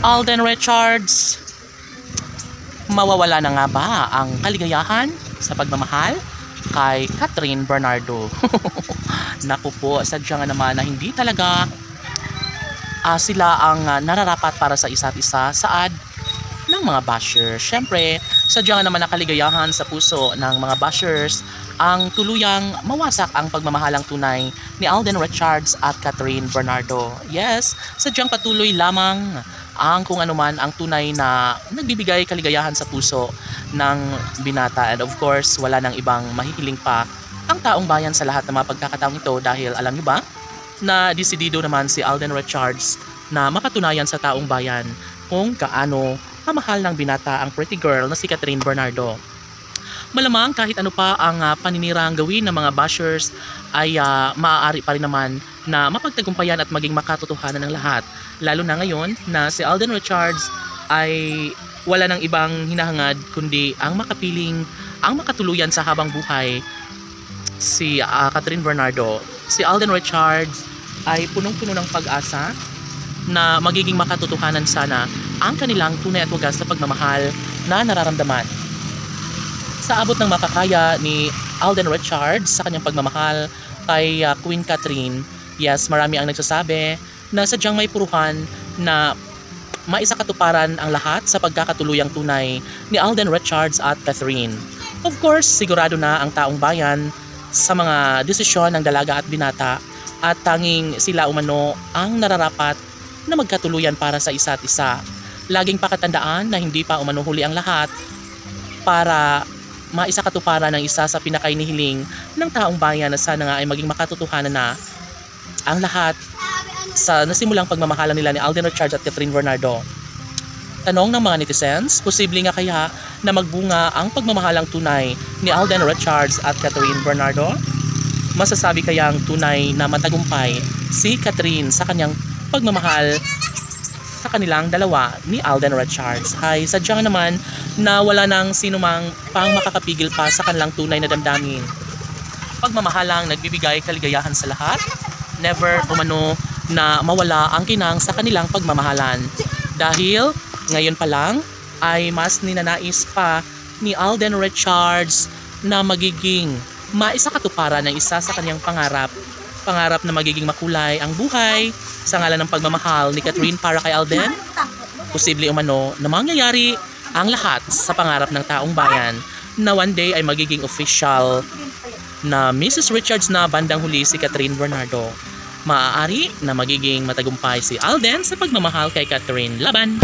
Alden Richards, mawawala na nga ba ang kaligayahan sa pagmamahal kay Catherine Bernardo? Naku po, sadya nga naman na hindi talaga sila ang nararapat para sa isa't isa saad ng mga bashers. Syempre, sadya nga naman na kaligayahan sa puso ng mga bashers ang tuluyang mawasak ang pagmamahalang tunay ni Alden Richards at Catherine Bernardo. Yes, sadyang patuloy lamang ang kung anuman ang tunay na nagbibigay kaligayahan sa puso ng binata. And of course, wala nang ibang mahihiling pa ang taong bayan sa lahat ng mga pagkakataong ito dahil alam niyo ba na desidido naman si Alden Richards na mapatunayan sa taong bayan kung kaano kamahal ng binata ang pretty girl na si Catherine Bernardo. Malamang kahit ano pa ang paninirang gawin ng mga bashers ay maaari pa rin naman na mapagtagumpayan at maging makatotohanan ng lahat. Lalo na ngayon na si Alden Richards ay wala ng ibang hinahangad kundi ang makatuluyan sa habang buhay si Catherine Bernardo. Si Alden Richards ay punong-puno ng pag-asa na magiging makatotohanan sana ang kanilang tunay at wagas na pagmamahal na nararamdaman. Sa abot ng makakaya ni Alden Richards sa kanyang pagmamahal kay Queen Catherine, yes, marami ang nagsasabi na sadyang may puruhan na maisakatuparan ang lahat sa pagkakatuluyang tunay ni Alden Richards at Catherine. Of course, sigurado na ang taong bayan sa mga desisyon ng dalaga at binata at tanging sila umano ang nararapat na magkatuluyan para sa isa't isa. Laging pakatandaan na hindi pa umano huli ang lahat para maisakatuparan ng isa sa pinakainihiling ng taong bayan na sana nga ay maging makatotohanan na ang lahat sa nasimulang pagmamahalan nila ni Alden Richards at Catherine Bernardo. Tanong ng mga netizens, posible nga kaya na magbunga ang pagmamahalang tunay ni Alden Richards at Catherine Bernardo? Masasabi kayang tunay na matagumpay si Catherine sa kanyang pagmamahal sa kanilang dalawa ni Alden Richards? Ay sadyang naman na wala nang sinumang pang makakapigil pa sa kanilang tunay na damdamin. Pagmamahalang nagbibigay kaligayahan sa lahat, never umano na mawala ang kinang sa kanilang pagmamahalan. Dahil ngayon pa lang ay mas ninanais pa ni Alden Richards na magiging maisakatuparan ng isa sa kanyang pangarap na magiging makulay ang buhay sa ngalan ng pagmamahal ni Catherine para kay Alden. Posible umano na mangyayari ang lahat sa pangarap ng taong bayan na one day ay magiging official na Mrs. Richards na bandang huli si Catherine Bernardo. Maaari na magiging matagumpay si Alden sa pagmamahal kay Catherine. Laban!